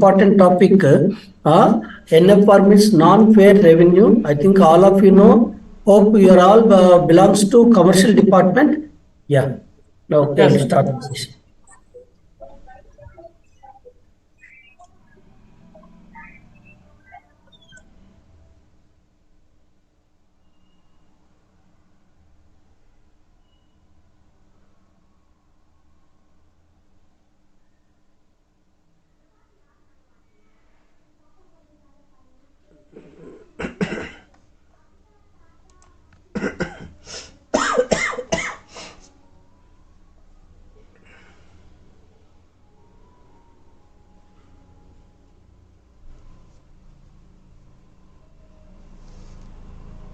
important topic. NFR means non-fare revenue. I think all of you know. Hope you are all belongs to commercial department. Yeah. Now okay, I'll start the session.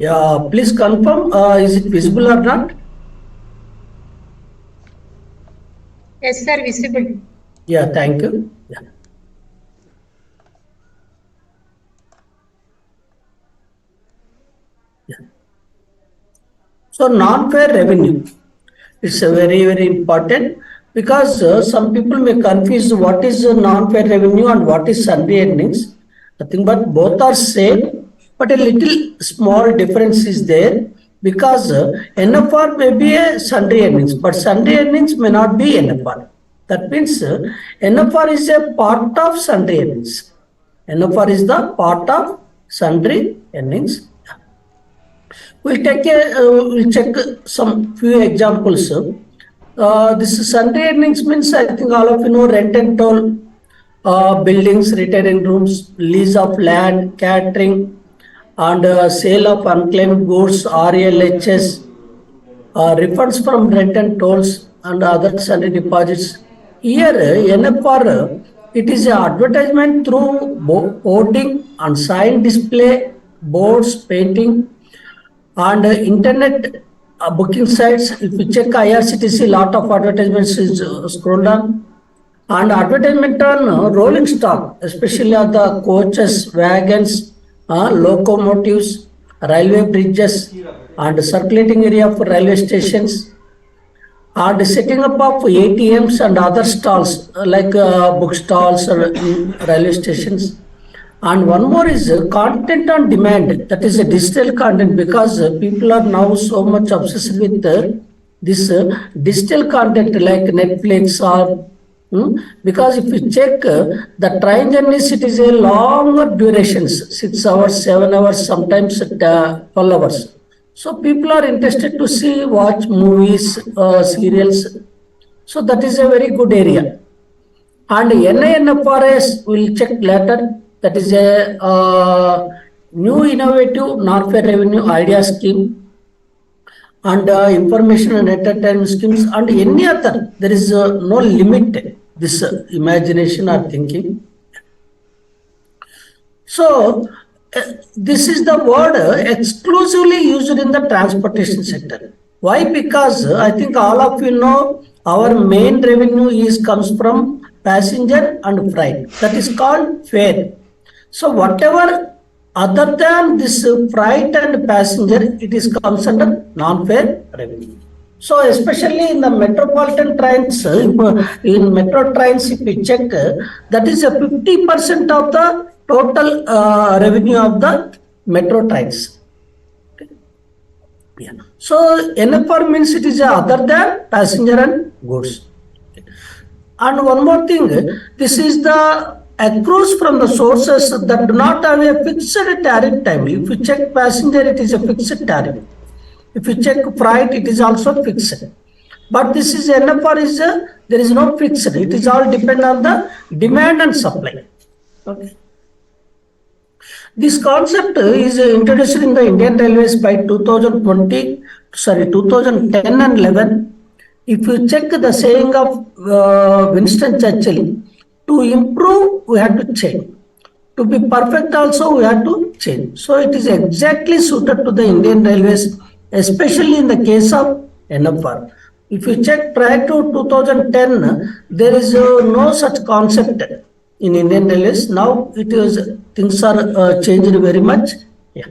Yeah, please confirm. Is it visible or not? Yes, sir, visible. Yeah, thank you. Yeah. Yeah. So non-fare revenue. It's a very important because some people may confuse what is non-fare revenue and what is sundry earnings. Nothing but both are same, but a little small difference is there because NFR may be a sundry earnings, but sundry earnings may not be NFR. That means NFR is a part of sundry earnings. NFR is the part of sundry earnings. We'll check some few examples. This Sunday earnings means I think all of you know rent and toll, buildings, retailing rooms, lease of land, catering, and sale of unclaimed goods, RLHS, refunds from rent and tolls, and other Sunday deposits. Here, NFR, it is an advertisement through hoarding and sign display, boards, painting, and internet booking sites. If you check IRCTC, lot of advertisements is scroll down, and advertisement on rolling stock, especially on the coaches, wagons, locomotives, railway bridges, and circulating area for railway stations, and setting up of ATMs and other stalls like book stalls or railway stations. And one more is content on demand, that is a digital content, because people are now so much obsessed with this digital content like Netflix or because if you check the train journeys, it is a longer durations, 6 hours, 7 hours, sometimes 12 hours. So people are interested to see, watch movies, serials. So that is a very good area. And NINFRS will check later. That is a new innovative non-fare revenue idea scheme and information and entertainment schemes and any other. There is no limit this imagination or thinking. So this is the word exclusively used in the transportation sector. Why? Because I think all of you know our main revenue comes from passenger and freight. That is called fare. So whatever other than this freight and passenger, it is comes under non-fare revenue. So especially in the metropolitan trains, in metro trains, if we check, that is a 50% of the total revenue of the metro trains. Okay. Yeah. So NFR means it is other than passenger and goods. Okay. And one more thing, this is the accrues from the sources that do not have a fixed tariff time. If you check passenger, it is a fixed tariff. If you check freight, it is also fixed. But this is NFR is there is no fixed. It is all depend on the demand and supply. Okay. This concept is introduced in the Indian Railways by 2010 and 11. If you check the saying of Winston Churchill, to improve, we have to change. To be perfect also, we have to change. So it is exactly suited to the Indian Railways, especially in the case of NFR. If you check prior to 2010, there is no such concept in Indian Railways. Now it is things are changed very much. Yeah.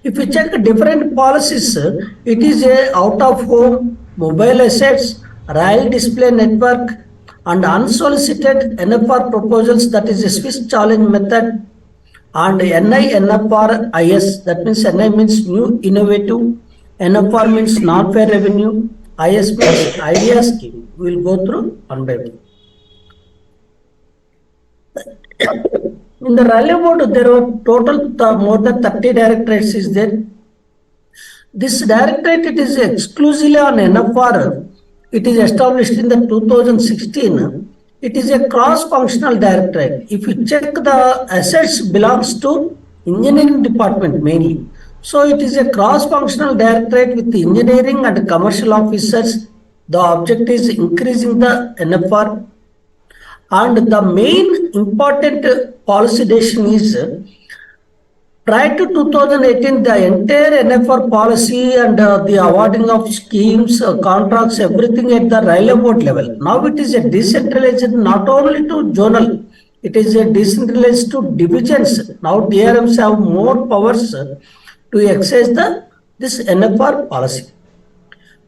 If you check different policies, it is a out of home, mobile assets, rail display network, and unsolicited NFR proposals, that is a Swiss challenge method, and NI NFR IS, that means NI means new innovative, NFR means non-fair revenue, IS means idea scheme. We will go through one by one. In the Rally Board, there were total more than 30 directorates is there. This directorate, it is exclusively on NFR. It is established in the 2016. It is a cross-functional directorate. If you check, the assets belongs to engineering department mainly. So it is a cross-functional directorate with the engineering and commercial officers. The object is increasing the NFR. And the main important policy decision is, prior to 2018, the entire NFR policy and the awarding of schemes, contracts, everything at the railway board level. Now it is a decentralized, not only to zonal, it is a decentralized to divisions. Now DRMs have more powers to exercise this NFR policy.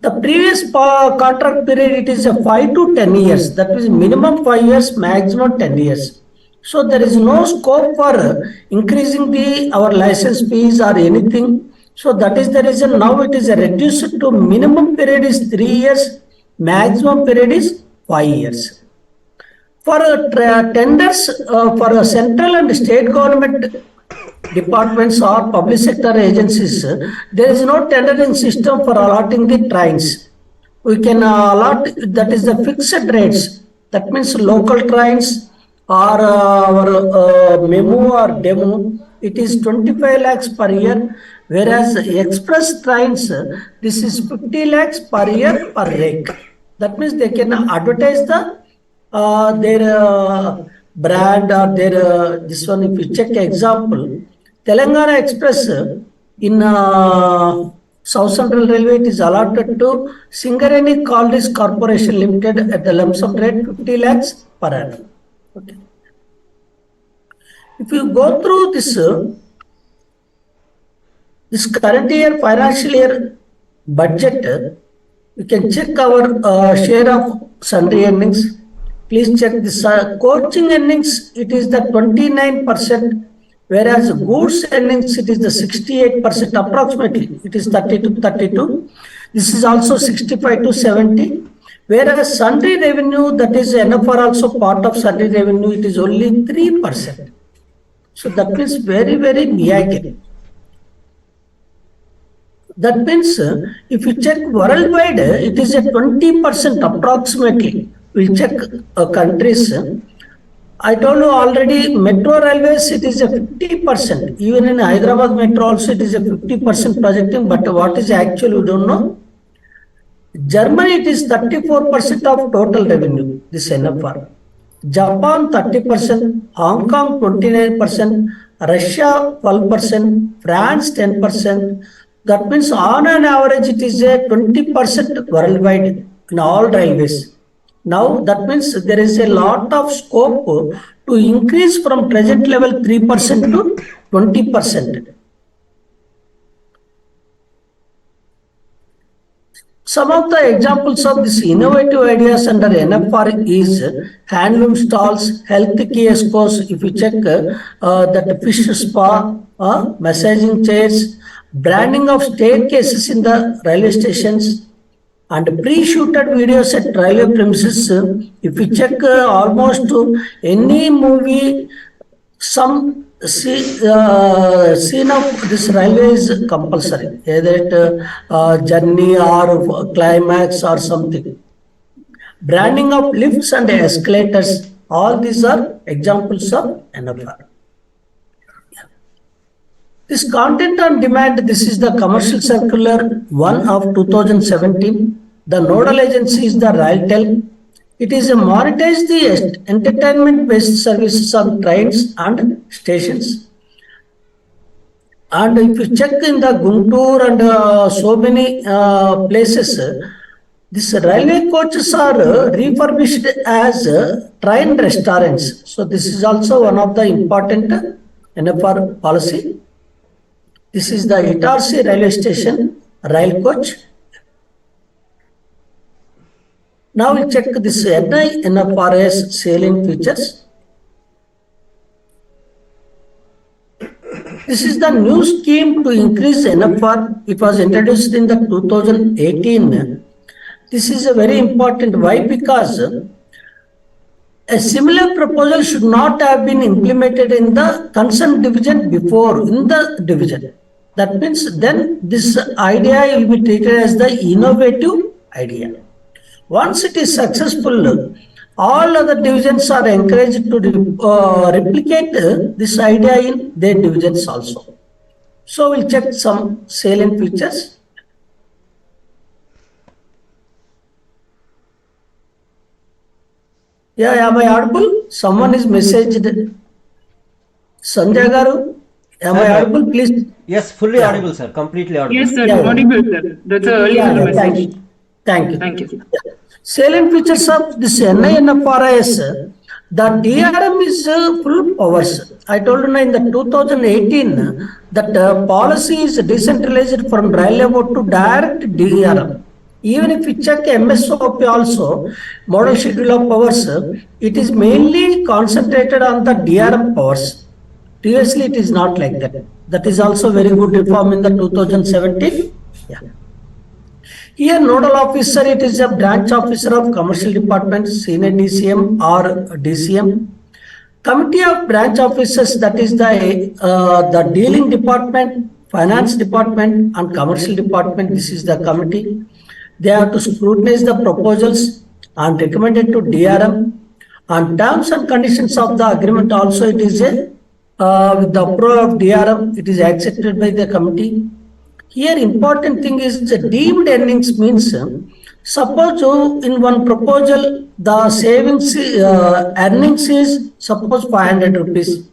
The previous contract period, it is a 5 to 10 years. That is minimum 5 years, maximum 10 years. So there is no scope for increasing our license fees or anything. So that is the reason now it is reduced to minimum period is 3 years, maximum period is 5 years. For tenders for central and state government departments or public sector agencies, there is no tendering system for allotting the trains. We can allot, that is the fixed rates. That means local trains or our memo or demo, it is 25 lakhs per year, whereas express trains, this is 50 lakhs per year per rake. That means they can advertise their brand or their this one. If you check example, Telangana Express in South Central Railway, it is allotted to Singareni College Corporation Limited at the lump sum rate 50 lakhs per annum. Okay. If you go through this current year financial year budget, you can check our share of sundry earnings. Please check this coaching earnings. It is the 29%, whereas goods earnings it is the 68% approximately. It is 30 to 32. This is also 65 to 70. Whereas sundry revenue, that is NFR also part of sundry revenue, it is only 3%. So that means very, very meager. That means if you check worldwide, it is a 20% approximately. We'll check countries. I told you already, metro railways, it is a 50%. Even in Hyderabad metro also, it is a 50% projecting, but what is actual, we don't know. Germany, it is 34% of total revenue, this NFR. Japan, 30%, Hong Kong, 29%, Russia, 12%, France, 10%. That means on an average, it is a 20% worldwide in all railways. Now, that means there is a lot of scope to increase from present level 3% to 20%. Some of the examples of this innovative ideas under NFR is handloom stalls, health kiosks. If you check that fish spa, massaging chairs, branding of staircases in the railway stations, and pre-shooted videos at railway premises. If you check almost any movie, some scene of this railway is compulsory, either it journey or climax or something. Branding of lifts and escalators, all these are examples of NFR. This content on demand, this is the commercial circular 1 of 2017. The nodal agency is the Railtel. It is a monetize the entertainment-based services on trains and stations. And if you check in the Guntur and so many places, these railway coaches are refurbished as train restaurants. So this is also one of the important NFR policy. This is the Itarsi railway station rail coach. Now we'll check this NI NFRS salient features. This is the new scheme to increase NFR. It was introduced in the 2018. This is a very important. Why? Because a similar proposal should not have been implemented in the concerned division before in the division. That means then this idea will be treated as the innovative idea. Once it is successful, all other divisions are encouraged to replicate this idea in their divisions also. So we'll check some salient features. Yeah, am I audible? Someone is messaged. Sanjay Garu, am I audible? Please. Yes, fully audible, sir. Completely audible. Yes, sir. Yeah. Audible, sir. That's an earlier Thank message. you. Thank you. Thank you. Salient features of this NINFRIS, the DRM is full powers. I told you in the 2018 that policy is decentralized from dry labor to direct DRM. Even if we check MSOP also, model schedule of powers, it is mainly concentrated on the DRM powers. Previously, it is not like that. That is also very good reform in the 2017. Yeah. Here, nodal officer, it is a branch officer of commercial department, senior DCM or DCM. Committee of branch officers, that is the dealing department, finance department and commercial department. This is the committee. They have to scrutinize the proposals and recommend it to DRM. And terms and conditions of the agreement also, it is with the approval of DRM, it is accepted by the committee. Here, important thing is the deemed earnings means, suppose in one proposal, the savings earnings is suppose 500 rupees.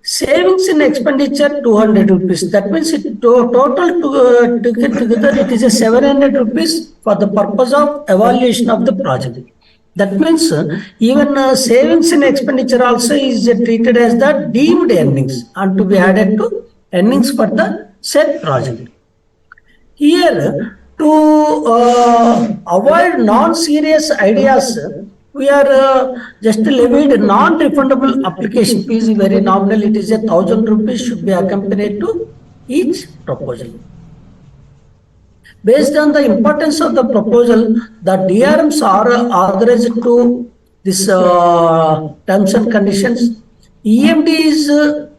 Savings in expenditure 200 rupees. That means it total together it is a 700 rupees for the purpose of evaluation of the project. That means even savings in expenditure also is treated as the deemed earnings and to be added to earnings for the said project. Here, to avoid non-serious ideas, we are just levied non-refundable application fees. Very nominal, it is 1,000 rupees should be accompanied to each proposal. Based on the importance of the proposal, the DRMs are authorized to this terms and conditions. EMD is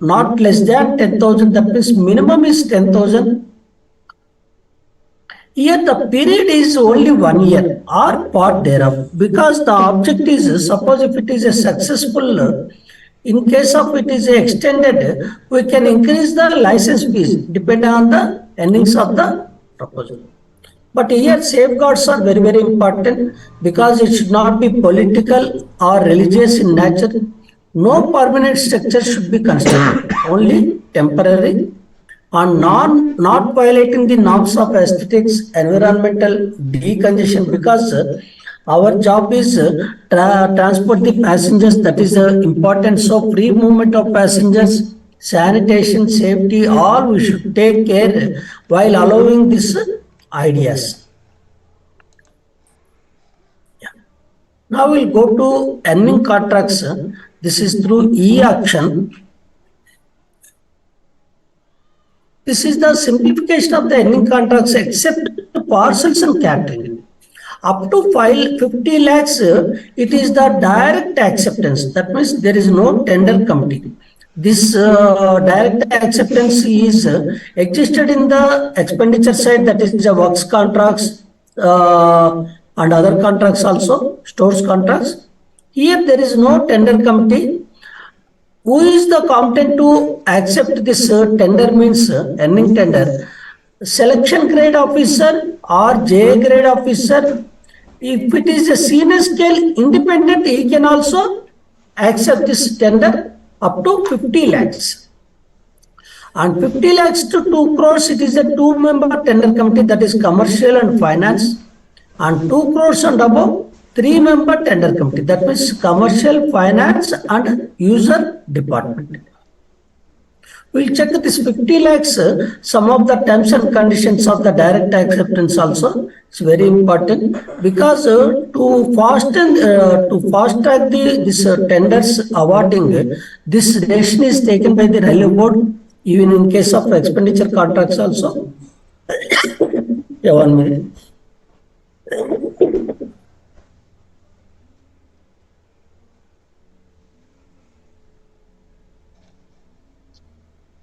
not less than 10,000. That means minimum is 10,000. Here the period is only 1 year or part thereof, because the object is, suppose if it is a successful, in case of it is extended, we can increase the license fees depending on the earnings of the proposal. But here safeguards are very, very important, because it should not be political or religious in nature. No permanent structure should be constructed, only temporary, and not violating the norms of aesthetics, environmental decongestion, because our job is transport the passengers. That is important. So free movement of passengers, sanitation, safety, all we should take care while allowing these ideas. Yeah. Now we'll go to earning contracts. This is through e-auction. This is the simplification of the earning contracts except parcels and catering. Up to 50 lakhs, it is the direct acceptance. That means there is no tender committee. This direct acceptance is existed in the expenditure side, that is the works contracts and other contracts also, stores contracts. Here there is no tender committee. Who is the competent to accept this tender means earning tender? Selection grade officer or J grade officer. If it is a senior scale independent, he can also accept this tender up to 50 lakhs. And 50 lakhs to 2 crores, it is a 2-member tender committee, that is commercial and finance. And 2 crores and above, 3-member tender committee, that means commercial, finance and user department. We'll check this 50 lakhs, some of the terms and conditions of the direct acceptance also. It's very important because to fast track this tenders awarding, this decision is taken by the railway board, even in case of expenditure contracts also. Yeah, 1 minute.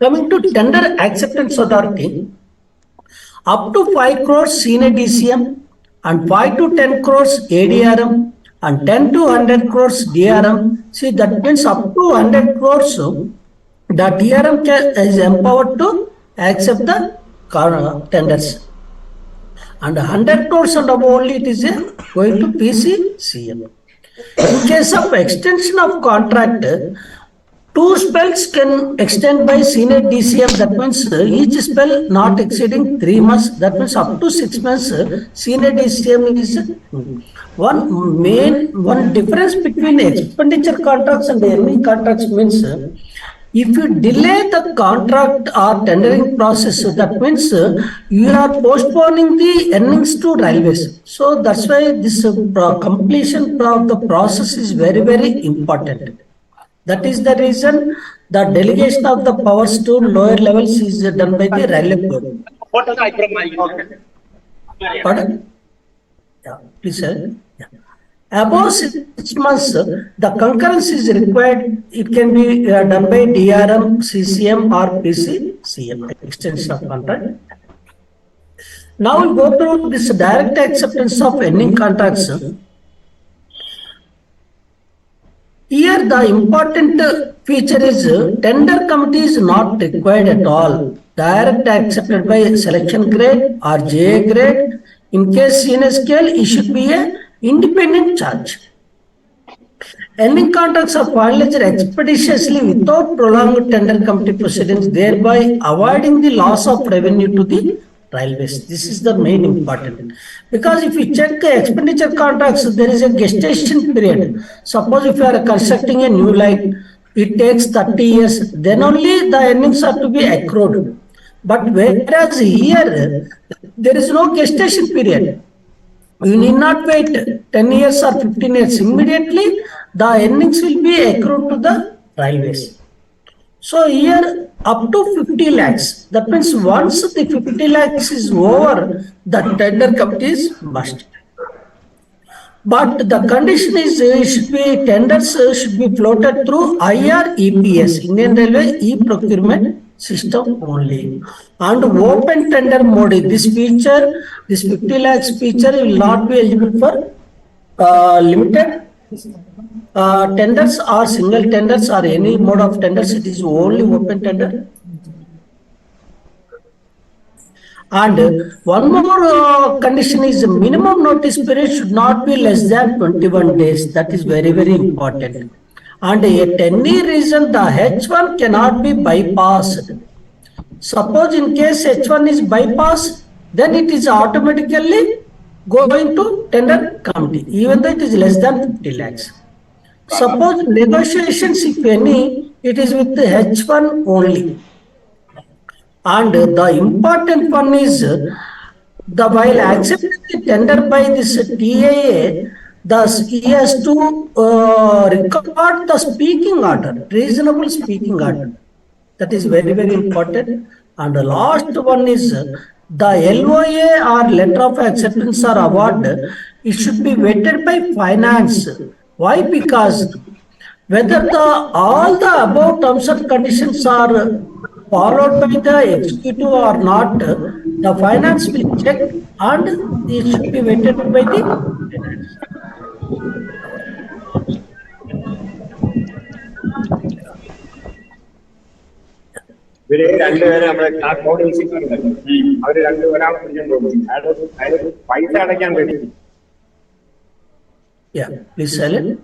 Coming to tender acceptance authority, up to 5 crores senior DCM and 5 to 10 crores ADRM and 10 to 100 crores DRM. See, that means up to 100 crores, the DRM is empowered to accept the tenders. And 100 crores and above only it is going to PCCM. In case of extension of contract, 2 spells can extend by senior DCM. That means each spell not exceeding 3 months. That means up to 6 months. Senior DCM is one difference between expenditure contracts and earning contracts means if you delay the contract or tendering process, that means you are postponing the earnings to railways. So that's why this completion of the process is very, very important. That is the reason the delegation of the powers to lower levels is done by the railway board. Pardon? Yeah, please, sir. Yeah. Above 6 months, the concurrence is required. It can be done by DRM, CCM or PCCM, extension of contract. Now we'll go through this direct acceptance of ending contracts. Here the important feature is tender committee is not required at all. Direct accepted by selection grade or JA grade. In case senior scale, it should be a independent charge. Ending contracts are finalized expeditiously without prolonged tender committee proceedings, thereby avoiding the loss of revenue to the railways. This is the main important. Because if you check expenditure contracts, there is a gestation period. Suppose if you are constructing a new line, it takes 30 years, then only the earnings are to be accrued. But whereas here, there is no gestation period. You need not wait 10 years or 15 years. Immediately, the earnings will be accrued to the railways. So here up to 50 lakhs. That means once the 50 lakhs is over, the tender committee is must. But the condition is tenders should be floated through IREPS, Indian Railway e-procurement system only. And open tender mode, this 50 lakhs feature will not be eligible for limited tenders or single tenders or any mode of tenders. It is only open tender. And one more condition is minimum notice period should not be less than 21 days. That is very, very important. And at any reason, the H1 cannot be bypassed. Suppose in case H1 is bypassed, then it is automatically going to tender committee, even though it is less than 50 lakhs. Suppose negotiations, if any, it is with the H1 only. And the important one is while accepting the tender by this TAA, he has to record the speaking order, reasonable speaking order. That is very, very important. And the last one is the LOA or letter of acceptance or award, it should be vetted by finance. Why? Because whether all the above terms and conditions are followed by the executive or not, the finance will check and it should be vetted by the finance. Yeah, please silent.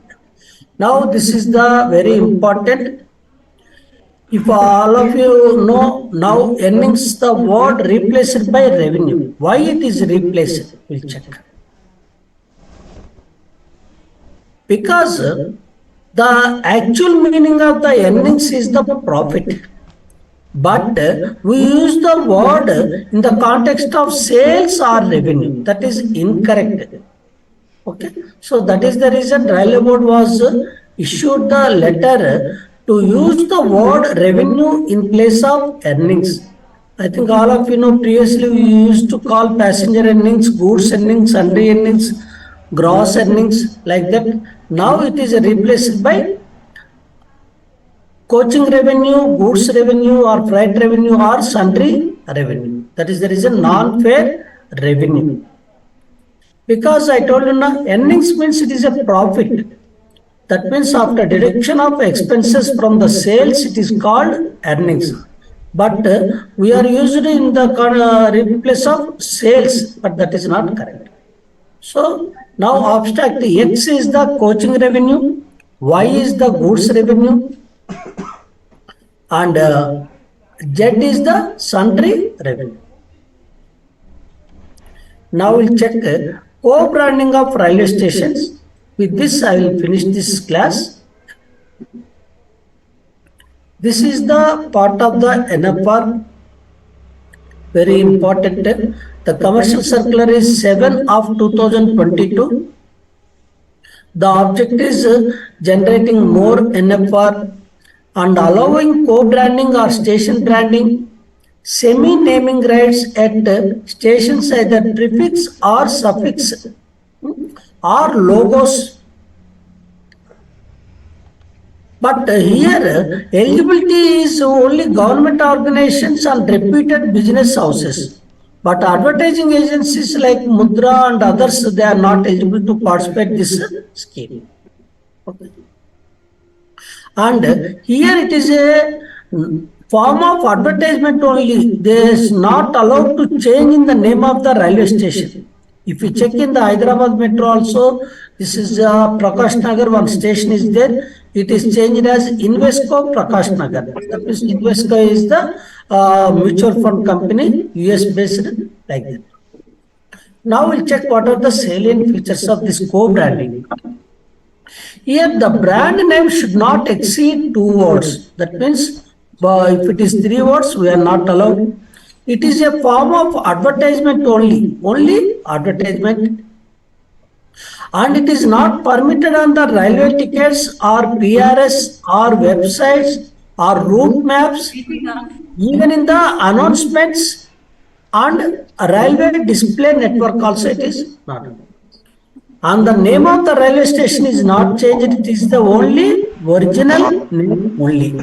Now this is the very important. If all of you know, now earnings the word replaced by revenue. Why it is replaced? We'll check. Because the actual meaning of the earnings is the profit. but we use the word in the context of sales or revenue. That is incorrect. Okay, so that is the reason Railway Board was issued the letter to use the word revenue in place of earnings. I think all of you know previously we used to call passenger earnings, goods earnings, sundry earnings, gross earnings like that. Now it is replaced by coaching revenue, goods revenue, or freight revenue, or sundry revenue. That is the reason non-fare revenue. Because I told you now, earnings means it is a profit. That means after deduction of expenses from the sales, it is called earnings. But we are used in the place of sales, but that is not correct. So now abstract X is the coaching revenue, Y is the goods revenue, and Z is the sundry revenue. Now we'll check co-branding of railway stations. With this, I will finish this class. This is the part of the NFR, very important. The commercial circular is 7 of 2022. The object is generating more NFR and allowing co-branding or station branding, semi-naming rights at stations either prefix or suffix or logos. But here eligibility is only government organizations and reputed business houses. But advertising agencies like Mudra and others, they are not eligible to participate this scheme. Okay. And here it is a form of advertisement only. They is not allowed to change in the name of the railway station. If you check in the Hyderabad metro also, this is Prakash Nagar, one station is there. It is changed as Invesco Prakash Nagar. That means Invesco is the mutual fund company, US based, like that. Now we'll check what are the salient features of this co-branding. Here the brand name should not exceed 2 words. That means if it is 3 words, we are not allowed. It is a form of advertisement only advertisement. And it is not permitted on the railway tickets or PRS or websites or route maps, even in the announcements and railway display network also it is not. And the name of the railway station is not changed, it is the only original name only.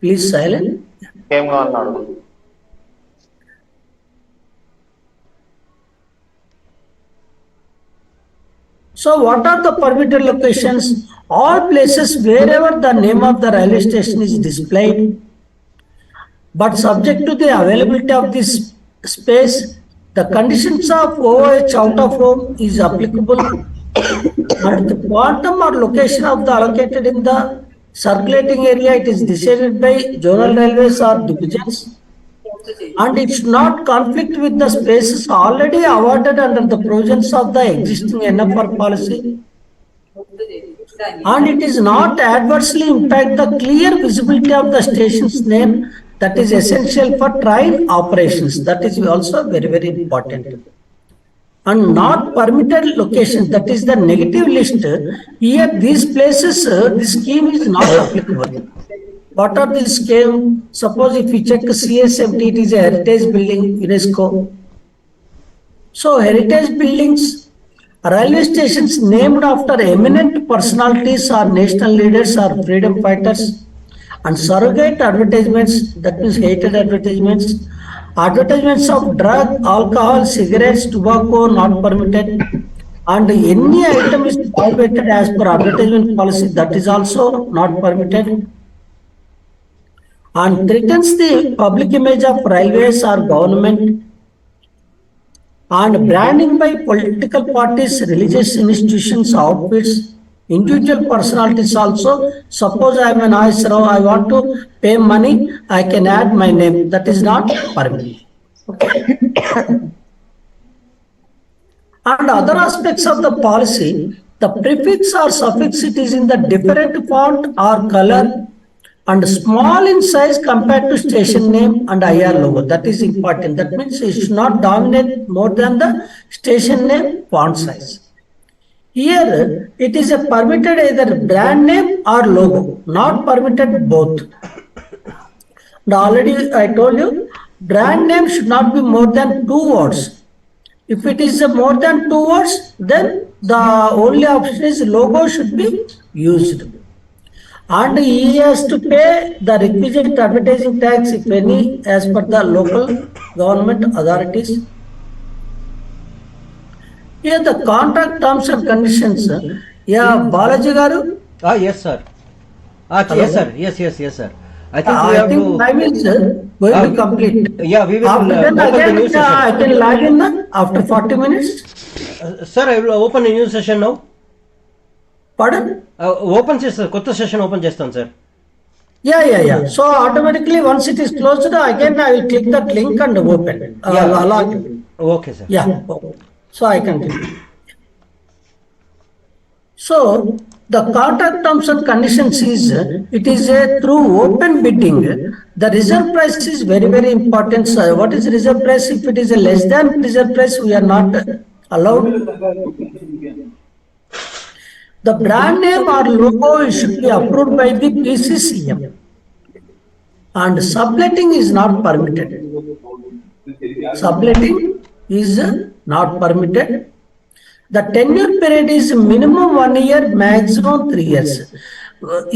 Please silent. So what are the permitted locations? All places wherever the name of the railway station is displayed, but subject to the availability of this space, the conditions of OH out of home is applicable, and the quantum or location of the allocated in the circulating area, it is decided by zonal railways or divisions, and it should not conflict with the spaces already awarded under the provisions of the existing NFR policy, and it is not adversely impact the clear visibility of the station's name that is essential for train operations. That is also very, very important. And not permitted locations, that is the negative list. Here these places, this scheme is not applicable. What are the scheme? Suppose if you check CS70, it is a heritage building, UNESCO. So heritage buildings, railway stations named after eminent personalities or national leaders or freedom fighters, and surrogate advertisements, that means hated advertisements, advertisements of drug, alcohol, cigarettes, tobacco not permitted, and any item is prohibited as per advertisement policy, that is also not permitted, and threatens the public image of railways or government, and branding by political parties, religious institutions, outfits, individual personalities also. Suppose I am an ISRO, I want to pay money, I can add my name. That is not permitted. Okay. And other aspects of the policy, The prefix or suffix it is in the different font or color and small in size compared to station name and IR logo. That is important. That means it should not dominate more than the station name font size. Here, it is a permitted either brand name or logo, not permitted both. Now, already I told you, brand name should not be more than 2 words. If it is more than 2 words, then the only option is logo should be used. And he has to pay the requisite advertising tax, if any, as per the local government authorities. Here the contract terms and conditions. Yeah, Balaji garu. Yes, sir. Yes, sir. Yes, sir. I think we I have think to. time is going to complete. Yeah, we will After that, open the again, new session. I can log in after 40 minutes. Sir, I will open a new session now. Pardon? Open చేస్తారు కొత్త session open చేస్తాను sir. Yeah. So automatically once it is closed, again I will click that link and open. Log in. Okay sir. Yeah. So I can click. So the contract terms and conditions is it is a through open bidding. The reserve price is very important. So what is reserve price? If it is a less than reserve price, we are not allowed. The brand name or logo should be approved by the PCCM. And subletting is not permitted. Subletting is not permitted. The tenure period is minimum 1 year, maximum 3 years.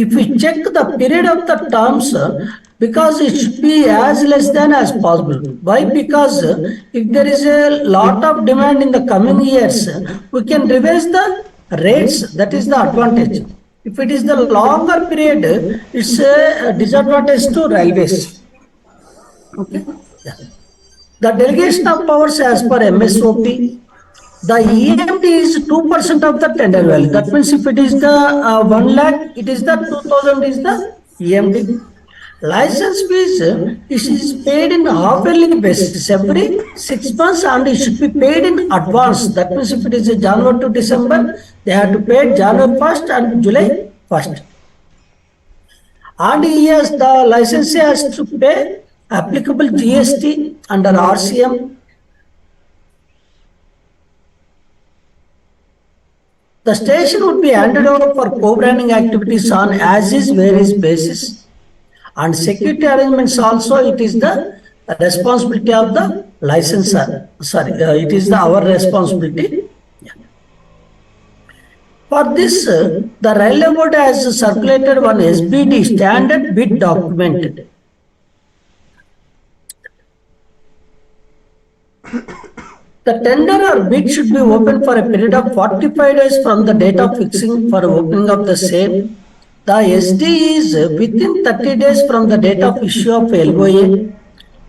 If we check the period of the terms, because it should be as less than as possible. Why? Because if there is a lot of demand in the coming years, we can revise the rates. That is the advantage. If it is the longer period, it's a disadvantage to railways. Okay. Yeah. The delegation of powers as per MSOP, the EMD is 2% of the tender value. That means if it is the 1 lakh, it is the 2000 is the EMD. License fees it is paid in half-yearly basis every 6 months, and it should be paid in advance. That means if it is January to December, they have to pay January 1st and July 1st. And the licensee has to pay applicable GST under RCM. The station would be handed over for co-branding activities on as-is, where-is basis. And security arrangements also, it is the responsibility of the licensor. It is our responsibility. For this, the railway board has circulated one SBD, standard bid document. The tender or bid should be open for a period of 45 days from the date of fixing for opening of the same. The SD is within 30 days from the date of issue of LOA.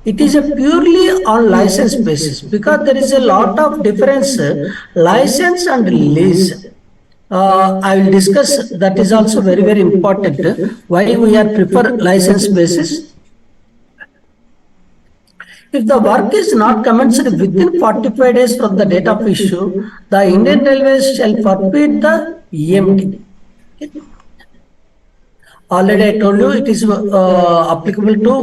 It is a purely on license basis, because there is a lot of difference license and lease. I will discuss that is also very important, why we are prefer license basis. If the work is not commenced within 45 days from the date of issue, the Indian Railways shall forfeit the EMD. Already I told you it is applicable to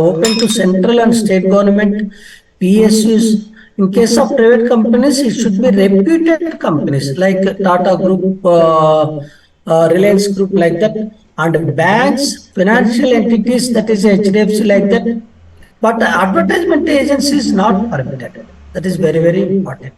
open to central and state government, PSUs. In case of private companies, it should be reputed companies like Tata Group, Reliance Group, like that, and banks, financial entities, that is HDFC, like that. But the advertisement agency is not permitted. That is very important.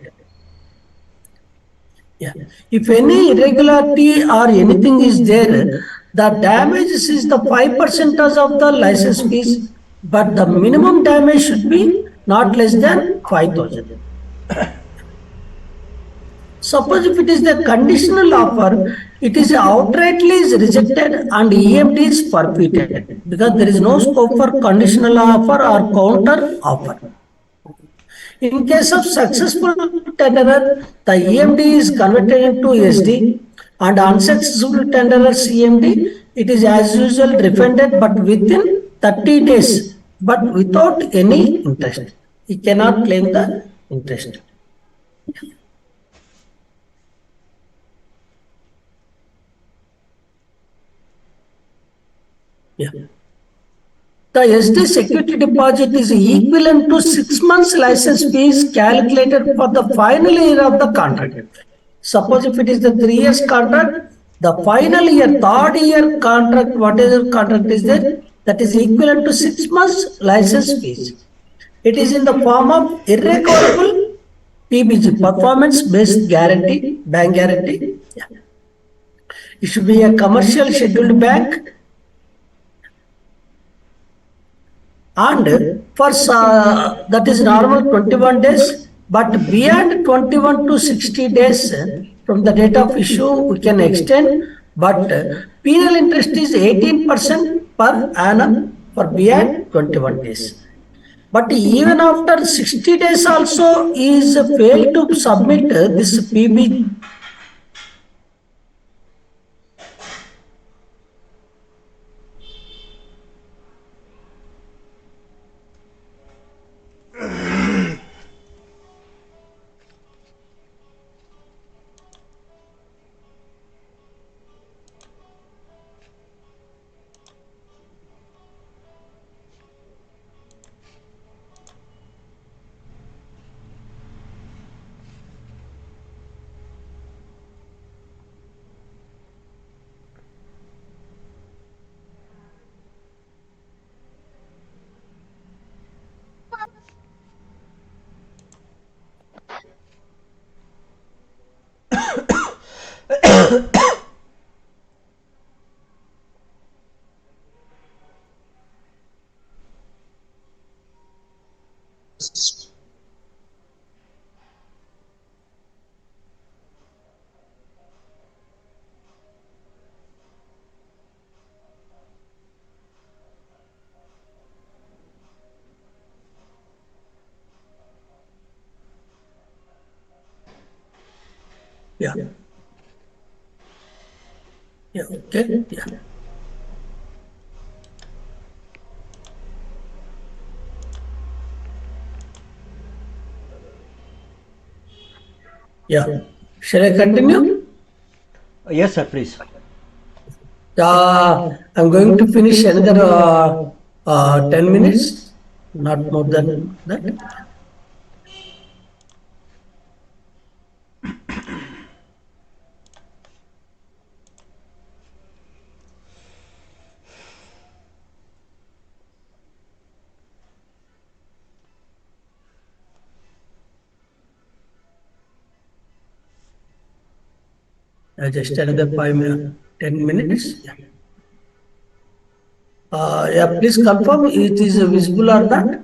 Yeah. If any irregularity or anything is there, the damages is the 5% of the license fees, but the minimum damage should be not less than 5,000. Suppose if it is the conditional offer, it is outrightly is rejected and EMD is forfeited, because there is no scope for conditional offer or counter offer. In case of successful tenderer, the EMD is converted into SD, and unsuccessful tenderer CMD, it is as usual refunded, but within 30 days, but without any interest. He cannot claim the interest. Yeah. The SD security deposit is equivalent to 6 months license fees calculated for the final year of the contract. Suppose if it is the 3 years contract, the final year, third year contract, whatever contract is there, that is equivalent to 6 months license fees. It is in the form of irrecoverable PBG, performance based guarantee, bank guarantee. Yeah. It should be a commercial scheduled bank, and for that is normal 21 days, but beyond 21 to 60 days from the date of issue we can extend, but penal interest is 18% per annum for beyond 21 days. But even after 60 days also is failed to submit this PB. Yeah. Yeah. Okay. Yeah. Yeah. Shall I continue? Yes, sir, please. I'm going to finish another 10 minutes, not more than that. Just another 10 minutes. Yeah. Yeah, please confirm it is visible or not.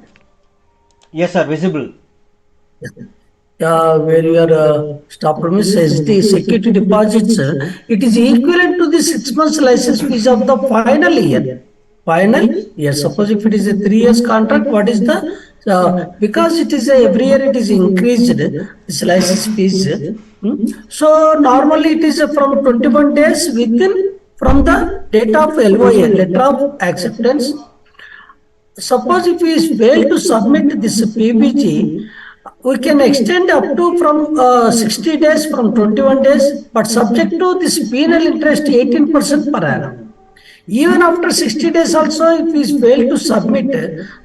Yes, sir, visible. Where your stop premise says the security deposits, it is equivalent to the 6 months license fees of the final year. Final year. Suppose if it is a 3 years contract, what is the because it is every year it is increased this license fees. So normally it is from 21 days within from the date of LOA, letter of acceptance. Suppose if we fail to submit this PBG, we can extend up to from 60 days from 21 days, but subject to this penal interest 18% per annum. Even after 60 days also, if we fail to submit,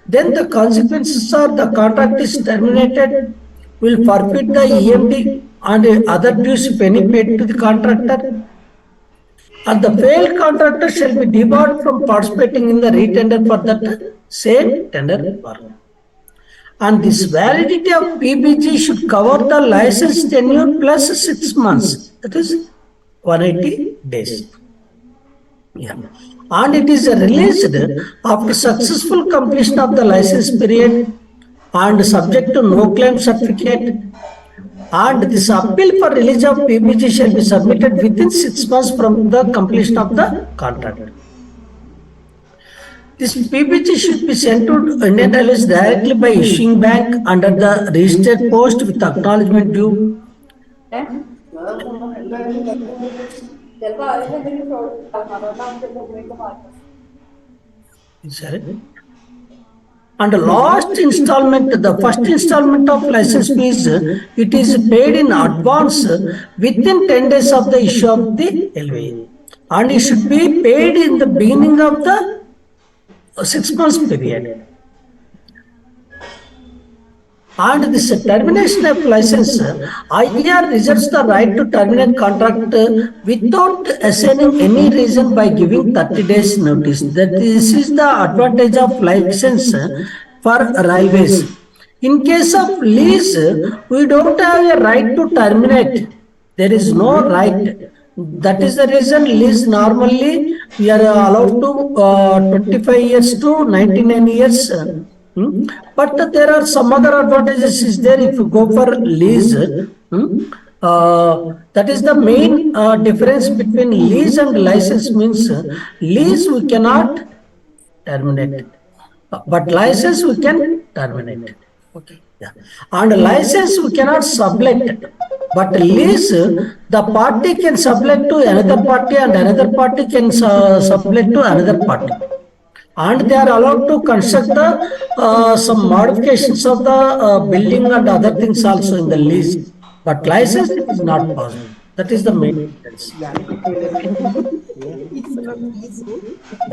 then the consequences are the contract is terminated, will forfeit the EMD and other dues if any paid to the contractor, and the failed contractor shall be debarred from participating in the retender for that same tender work. And this validity of PBG should cover the license tenure plus 6 months, that is 180 days. Yeah. And it is released after successful completion of the license period and subject to no claim certificate. And this appeal for release of PBG shall be submitted within 6 months from the completion of the contract. This PBG should be sent to Indian Railways directly by issuing bank under the registered post with acknowledgement due. Sorry. And the last installment, the first installment of license fees, it is paid in advance within 10 days of the issue of the LOA. And it should be paid in the beginning of the 6 months period. And this termination of license, IR reserves the right to terminate contract without assigning any reason by giving 30 days notice. That this is the advantage of license for railways. In case of lease, we don't have a right to terminate. There is no right. That is the reason lease normally we are allowed to 25 years to 99 years. But there are some other advantages is there if you go for lease. That is the main difference between lease and license means lease we cannot terminate, but license we can terminate. Okay. Yeah. And license we cannot sublet, but lease the party can sublet to another party and another party can sublet to another party, and they are allowed to construct the some modifications of the building and other things also in the lease, but license it is not possible. That is the main difference.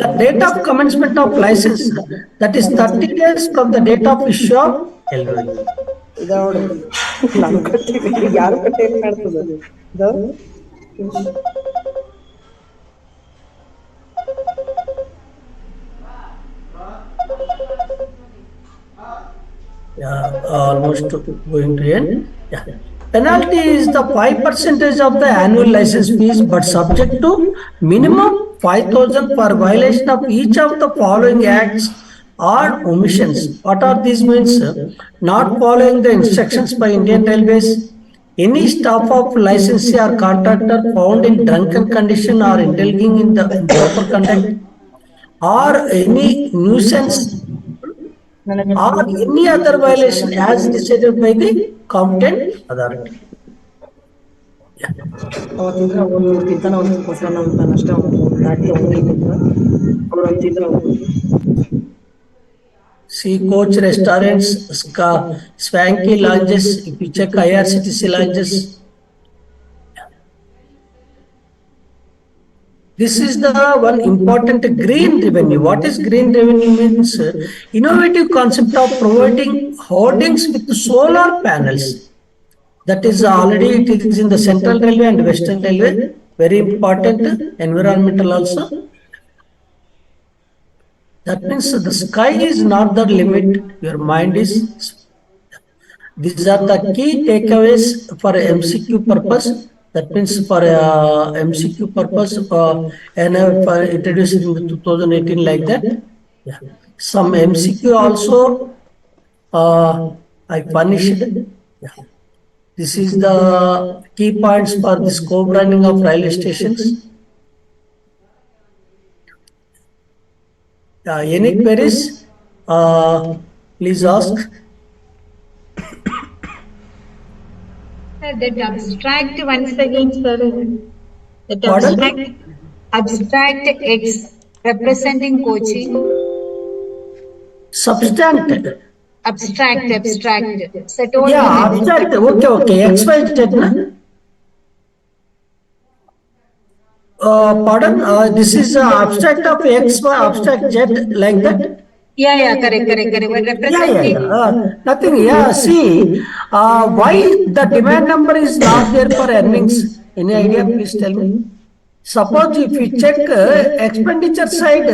The date of commencement of license, that is 30 days from the date of issue of LOA. ನಮ್ಮ ಕಟ್ಟೆ ಯಾರ ಕಟ್ಟೆ ಕಾಣ್ತದೆ almost going to end. Yeah. Penalty is the 5% of the annual license fees, but subject to minimum 5,000 for violation of each of the following acts or omissions. What are these means? Not following the instructions by Indian Railways, any staff of licensee or contractor found in drunken condition or indulging in the improper conduct, or any nuisance or any other violation as decided by the competent authority. ಅವತ್ತಿಂದ ಒಂದು ಕಿತ್ತನ ಒಂದು ಕೊಟ್ಟನ ಅಂತ ಅಷ್ಟೇ ಒಂದು ದಾಟಿ ಹೋಗಿದ್ರು ಅವ್ರು ಅಂತಿದ್ರು See coach restaurants, swanky lounges, if you check IRCTC lounges. This is the one important green revenue. What is green revenue means? Innovative concept of providing hoardings with solar panels. That is already it is in the Central Railway and Western Railway. Very important, environmental also. That means the sky is not the limit, your mind is. These are the key takeaways for MCQ purpose. That means for MCQ purpose, and introduced in 2018 like that. Yeah. Some MCQ also I furnished. Yeah. This is the key points for this co-branding of railway stations. Any queries? Please ask. That abstract once again, sir. That Pardon? abstract X representing coaching. Substantive. Abstract. So told Yeah, me abstract. Okay. XY Z. Pardon? This is abstract of XY, abstract Z, like that. Yeah, correct. But representing. Nothing. Yeah, see, why the demand number is not there for earnings? Any idea? Please tell me. Suppose if you check expenditure side,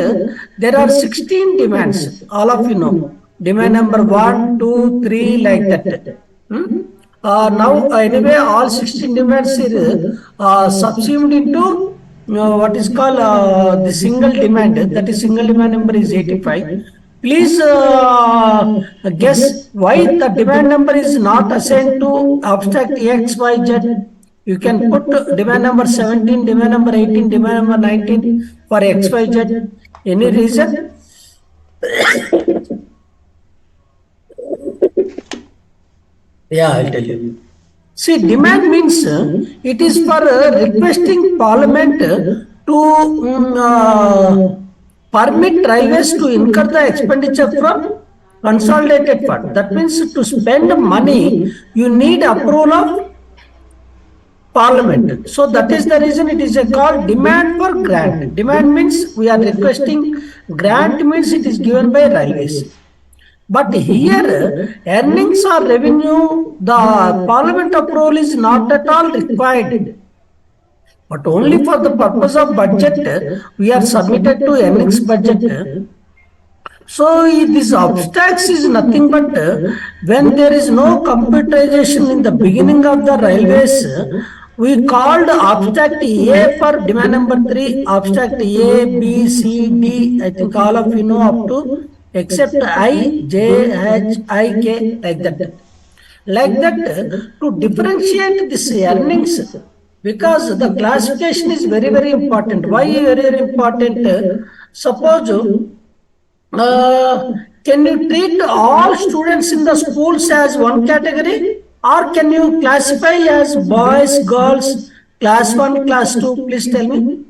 there are 16 demands. All of you know. Demand number 1, 2, 3, like that. Now, anyway, all 16 demands are subsumed into what is called the single demand. That is single demand number is 85. Please guess why the demand number is not assigned to abstract X, Y, Z. You can put demand number 17, demand number 18, demand number 19 for X, Y, Z. Any reason? Yeah, I'll tell you. See, demand means it is for requesting Parliament to permit railways to incur the expenditure from consolidated fund. That means to spend money, you need approval of Parliament. So that is the reason it is a called demand for grant. Demand means we are requesting, grant means it is given by railways. But here, earnings or revenue, the parliament approval is not at all required. But only for the purpose of budget, we are submitted to earnings budget. So this obstacles is nothing but when there is no computerization in the beginning of the railways, we called abstract A for demand number 3, abstract A, B, C, D. I think all of you know up to except I, J, H, I, K, like that. Like that, to differentiate this earnings, because the classification is very, very important. Why very, very important? Suppose can you treat all students in the schools as one category, or can you classify as boys, girls, class 1, class 2? Please tell me,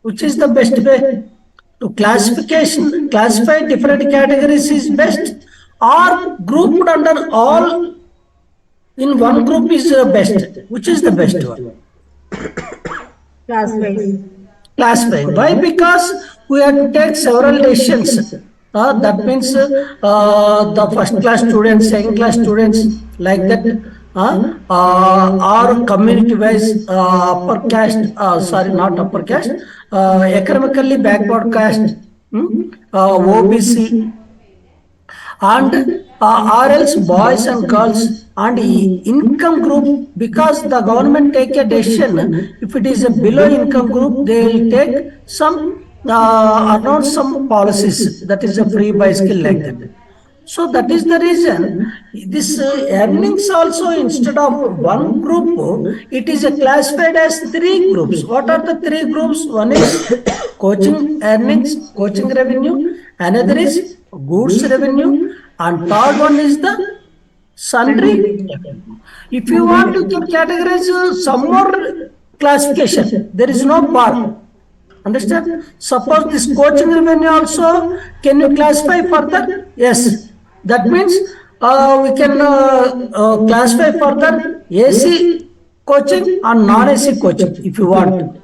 which is the best way to classify different categories is best, or grouped under all in one group is best? Which is the best one? Class wise. Classifying. Why? Because we have to take several decisions. That means the first class students, second class students, like that, are community wise, upper caste, sorry, not upper caste, economically backward caste, OBC, and or else boys and girls and income group, because the government take a decision, if it is a below income group they will take some announce some policies, that is a free bicycle, like that. So that is the reason this earnings also, instead of one group, it is classified as three groups. What are the three groups? One is coaching earnings, coaching revenue, another is goods revenue, and third one is the sundry revenue. If you want to categorize some more classification, there is no bar. Understand? Suppose this coaching revenue also, can you classify further? Yes. That means we can classify further AC coaching and non-AC coaching if you want.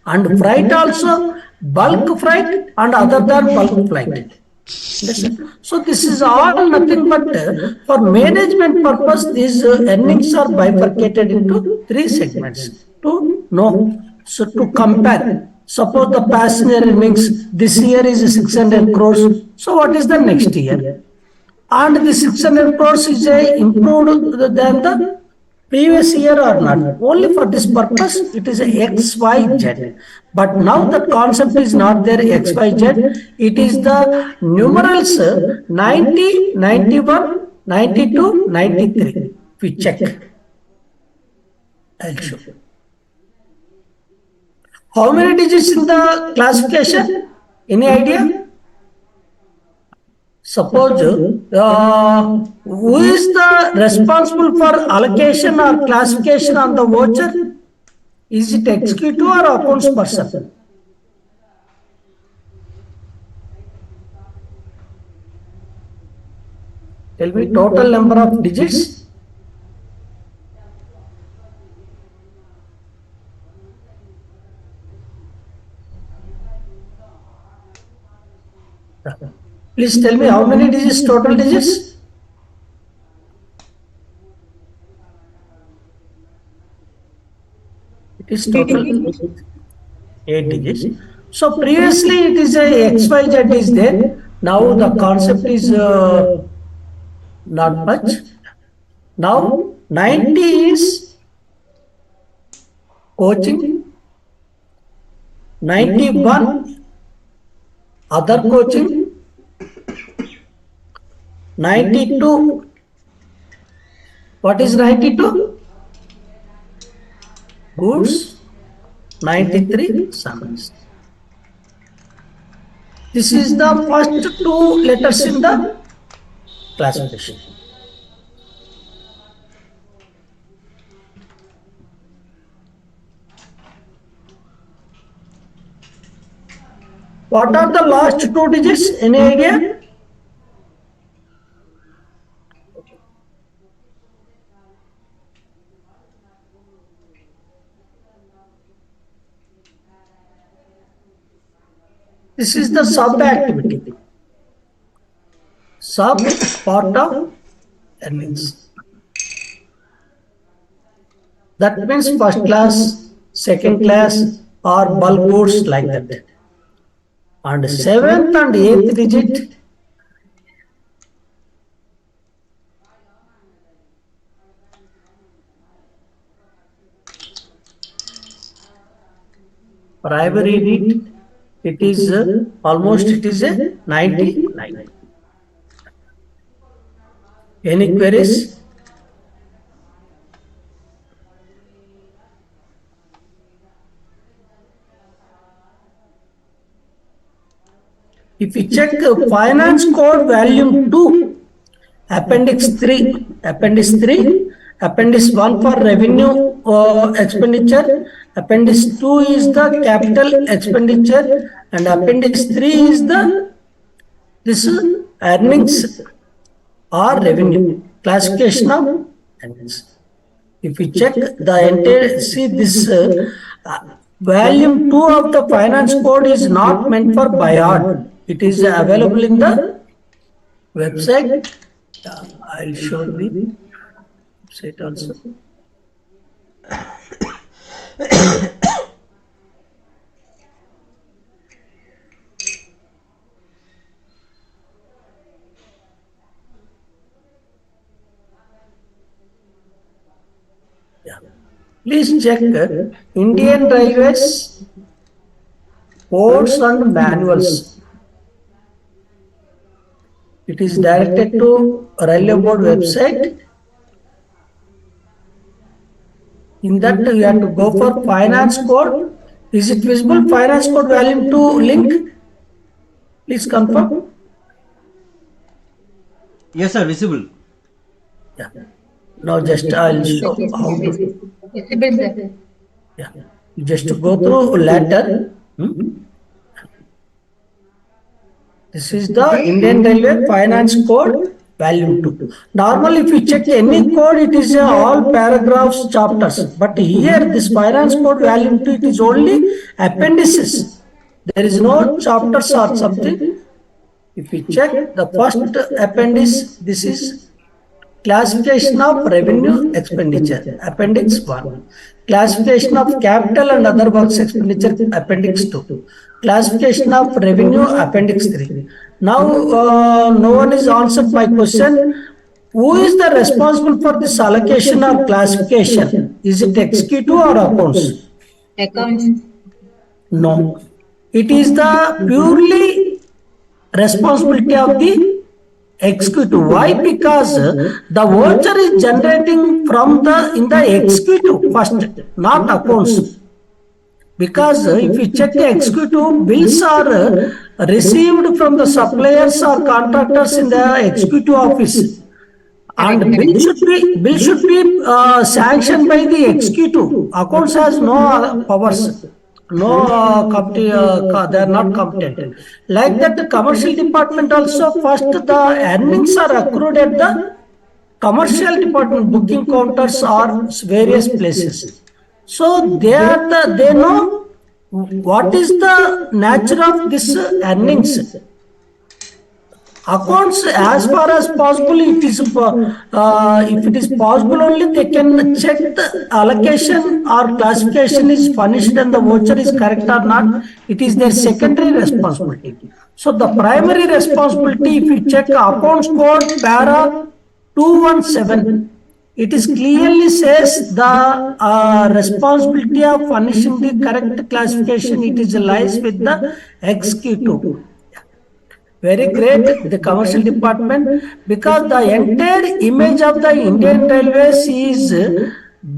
And freight also, bulk freight and other than bulk freight. Understand? So this is all nothing but for management purpose, these earnings are bifurcated into three segments to know. So to compare, suppose the passenger earnings this year is 600 crores. So what is the next year? And the 600 crores is improved than the previous year or not. Only for this purpose, it is a XYZ. But now the concept is not there XYZ. It is the numerals 90, 91, 92, 93. We check. I'll show. How many digits in the classification? Any idea? Suppose who is the responsible for allocation or classification on the voucher? Is it executive or accounts person? Tell me total number of digits. Please tell me how many digits, total digits? It is total 8 digits. So previously it is a XYZ is there. Now the concept is not much. Now 90 is coaching, 91 other coaching, 92. What is 92? Goods. 93 summons. This is the first two letters in the classification. What are the last two digits? Any idea? This is the sub activity. Sub part of earnings. That means first class, second class, or bulk goods like that. And seventh and eighth digit, primary need, it is almost it is a 99. Any queries? If you check finance code volume 2, appendix 3, appendix 1 for revenue expenditure, appendix 2 is the capital expenditure, and appendix 3 is the this earnings or revenue, classification of earnings. If you check the entire, see this volume 2 of the finance code is not meant for buyout. It is available in the website. I'll show the website also. Please check Indian Railways codes and manuals. It is directed to Railway Board website. In that you have to go for finance code. Is it visible? Finance code volume 2 link. Please confirm. Yes, sir, visible. Yeah. Now just I'll show how to. Visible, sir. Yeah. You just go through later. This is the Indian Railway Finance Code volume 2. Normally, if you check any code, it is all paragraphs, chapters. But here, this Finance Code volume 2, it is only appendices. There is no chapters or something. If you check the first appendix, this is classification of revenue expenditure, appendix 1. Classification of capital and other works expenditure, appendix 2. Classification of revenue, appendix 3. Now, no one is answered my question. Who is the responsible for this allocation or classification? Is it executive or accounts? Accounts. No. It is the purely responsibility of the executive. Why? Because the voucher is generating from in the executive first, not accounts. Because if you check the executive, bills are received from the suppliers or contractors in the executive office, and bill should be sanctioned by the executive. Accounts has no powers. No, they are not competent. Like that, the commercial department also first the earnings are accrued at the commercial department, booking counters or various places. So they know what is the nature of this earnings. Accounts, as far as possible, it is if it is possible only they can check the allocation or classification is furnished and the voucher is correct or not. It is their secondary responsibility. So the primary responsibility, if you check accounts code para 217, it is clearly says the responsibility of furnishing the correct classification, it is lies with the executive. Very great, the commercial department, because the entire image of the Indian Railways is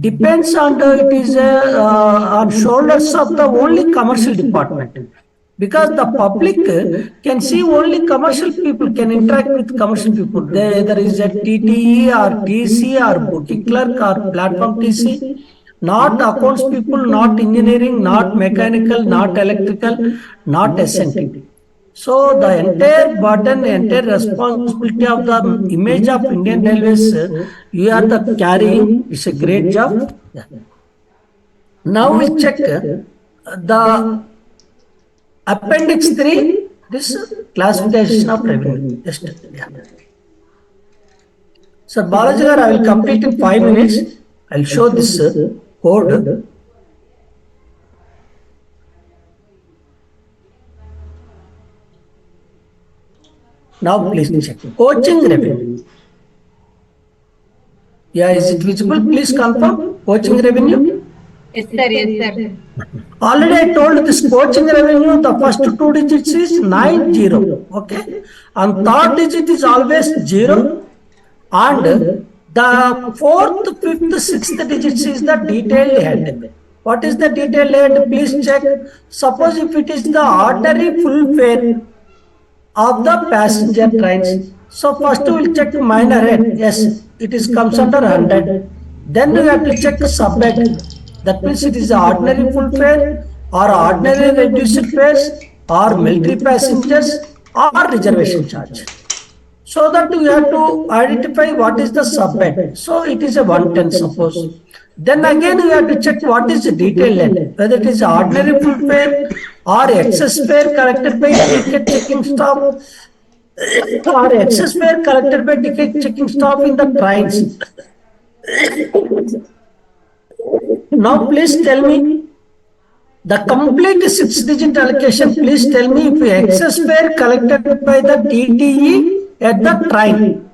depends on it is on shoulders of the only commercial department. Because the public can see only commercial people, can interact with commercial people. There is a TTE or TC or boutique clerk or platform TC, not accounts people, not engineering, not mechanical, not electrical, not SNT. So the entire burden, entire responsibility of the image of Indian Railways, you are the carrying. It's a great job. Yeah. Now we check the Appendix 3, this classification of revenue. Just, yeah. Sir Balaji garu, I will complete in 5 minutes. I will show this code. Now please check. Coaching revenue. Yeah, is it visible? Please confirm. Coaching revenue. Yes, sir. Yes, sir. Already I told this coaching revenue, the first 2 digits is 90. Okay. And third digit is always 0. And the fourth, fifth, sixth digits is the detailed head. What is the detailed head? Please check. Suppose if it is the ordinary full fare of the passenger trains. So first we will check minor head. Yes, it is comes under 100. Then we have to check subhead. That means it is ordinary full fare or ordinary reduced fares or military passengers or reservation charge. So that we have to identify what is the subhead. So it is a 110 suppose. Then again we have to check what is the detailed head, whether it is ordinary full fare or excess fare collected by ticket checking staff or excess fare collected by ticket checking staff in the trains. Now please tell me the complete 6-digit allocation. Please tell me if excess fare collected by the TTE at the train.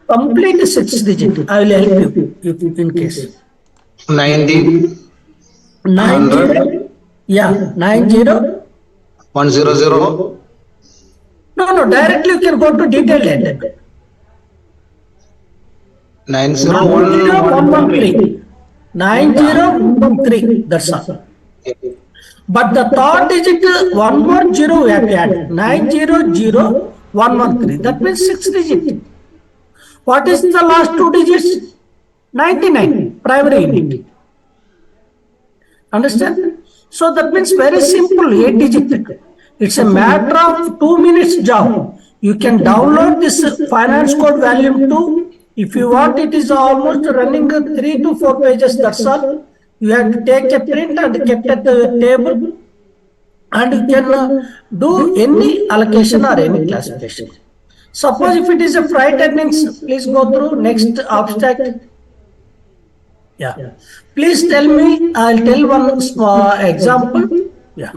Complete 6 digit. I will help you if in case. 90, 90. Yeah, 90. 100, No, directly you can go to detailed head. 90113. 9013. That's all. But the third digit, one more 0 we have to add. 900113. That means 6 digit. What is the last 2 digits? 99. Primary unit. Understand? So that means very simple, 8 digit. It's a matter of 2 minutes job. You can download this finance code volume 2. If you want, it is almost running 3 to 4 pages. That's all. You have to take a print and kept at the table, and you can do any allocation or any classification. Suppose if it is a freight earnings, please go through next abstract. Yeah. Please tell me, I'll tell one example. Yeah.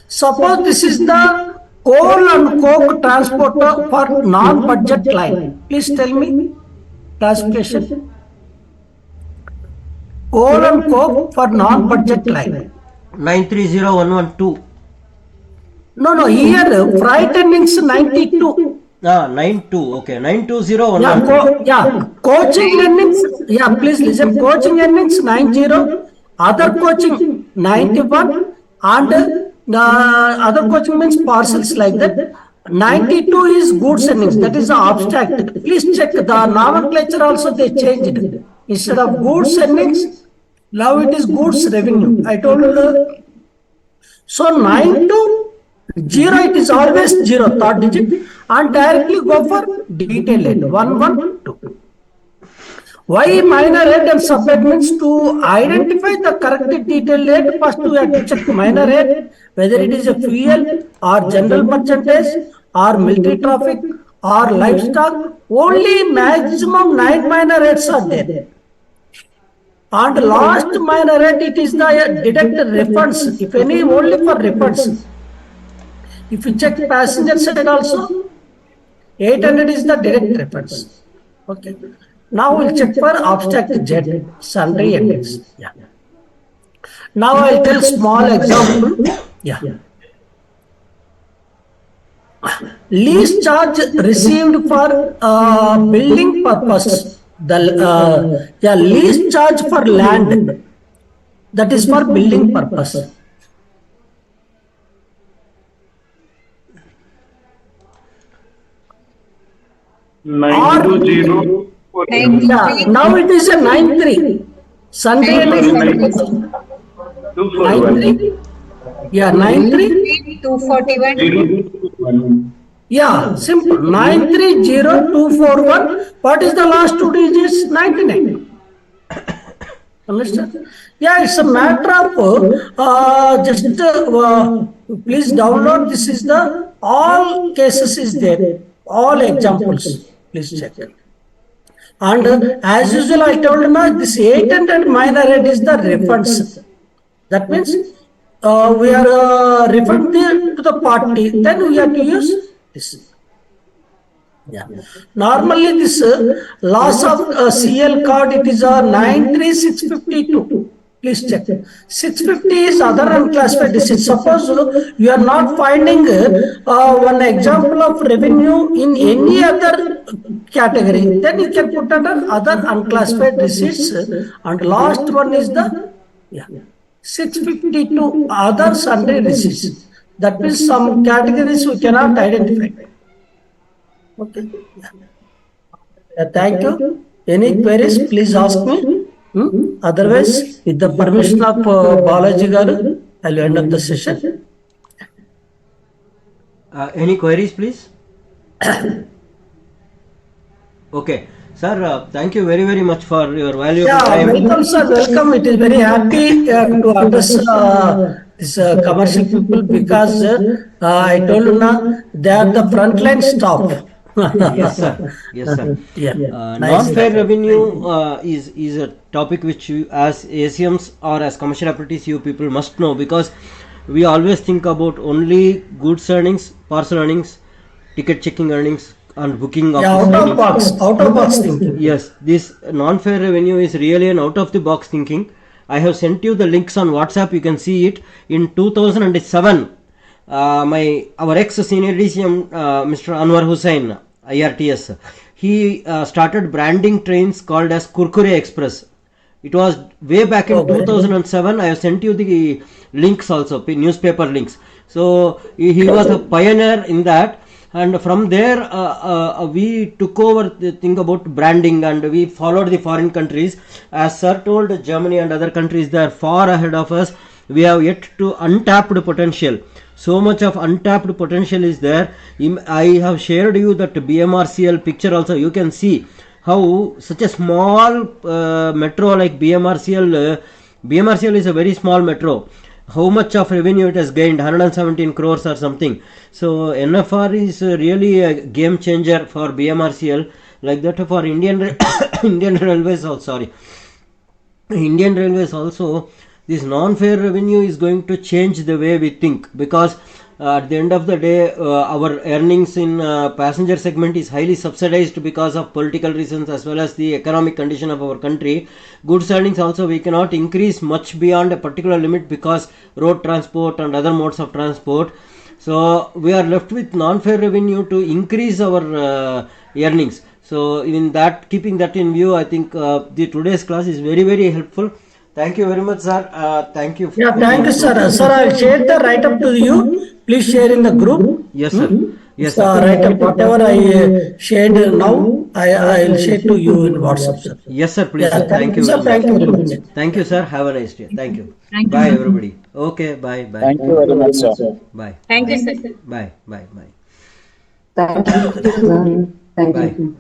Suppose this is the coal and coke transporter for non-budget line. Please tell me classification. Coal and coke for non-budget line. 930112. No, here freight earnings 92. 92. Okay, 92011. Coaching earnings. Yeah, please listen. Coaching earnings 90. Other coaching 91. And other coaching means parcels like that. 92 is goods earnings. That is the abstract. Please check the nomenclature also they changed. Instead of goods earnings, now it is goods revenue. I told you. So 9 to 0, it is always 0, third digit, and directly go for detailed head 112. Why minor head and subhead means to identify the correct detailed head? First we have to check minor head, whether it is a fuel or general merchandise or military traffic or livestock. Only maximum 9 minor heads are there. And last minor head, it is the deduct refunds, if any, only for refunds. If you check passenger side also, 800 is the direct reference. Okay. Now we'll check for abstract Z, sundry index. Yeah. Now I'll tell small example. Yeah. Lease charge received for building purpose. The lease charge for land, that is for building purpose. Now it is a 9-3. Sunday and 9-3. Yeah, 9-3. 241. Yeah, simple. 930241. What is the last 2 digits? 99. Understand? Yeah, it's a matter of just please download. This is the all cases is there, all examples. Please check. And as usual, I told you this 800 minor rate is the refunds. That means we are refund to the party. Then we have to use this. Yeah. Normally, this loss of CL card, it is 93652. Please check. 650 is other unclassified disease. Suppose you are not finding one example of revenue in any other category, then you can put under other unclassified receipts. And last one is the 652 other sundry receipts. That means some categories we cannot identify. Okay. Thank you. Any queries, please ask me. Otherwise, with the permission of Balaji Garu, I will end up the session. Any queries, please? Okay. Sir, thank you very, very much for your valuable time. Welcome, sir. Welcome. It is very happy to address this commercial people because I told you now they are the frontline staff. Yes, sir. Yes, sir. Yeah. Nice. Non-fair revenue is a topic which you, as ACMs or as commercial operatives, you people must know, because we always think about only goods earnings, parcel earnings, ticket checking earnings, and booking of Out of box thinking. Yes, this non-fair revenue is really an out-of-the-box thinking. I have sent you the links on WhatsApp. You can see it. In 2007, our ex-senior DCM, Mr. Anwar Hussain, IRTS, he started branding trains called as Kurkure Express. It was way back in 2007. I have sent you the links also, newspaper links. So he was a pioneer in that. And from there, we took over the thing about branding, and we followed the foreign countries. As sir told, Germany and other countries, they are far ahead of us. We have yet to untapped potential. So much of untapped potential is there. I have shared you that BMRCL picture also. You can see how such a small metro like BMRCL, BMRCL is a very small metro. How much of revenue it has gained, 117 crores or something. So NFR is really a game changer for BMRCL, like that for Indian Indian Railways also. Sorry, Indian Railways also. This non-fair revenue is going to change the way we think, because at the end of the day, our earnings in passenger segment is highly subsidized because of political reasons as well as the economic condition of our country. Goods earnings also we cannot increase much beyond a particular limit because road transport and other modes of transport. So we are left with non-fair revenue to increase our earnings. So in that, keeping that in view, I think the today's class is very, very helpful. Thank you very much, sir. Thank you. Thank you, sir. Sir, I'll share the write-up to you. Please share in the group. Yes, sir. Yes, sir. Write-up, whatever I shared now, I'll share to you in WhatsApp, sir. Yes, sir. Please, sir. Thank you. Sir, thank you very much. Thank you, sir. Have a nice day. Thank you. Thank you, Bye, sir. everybody. Okay, bye, bye. Thank you very much, sir. Bye. Thank you, sir. Bye, bye, bye. Thank you, sir. Thank Bye. you.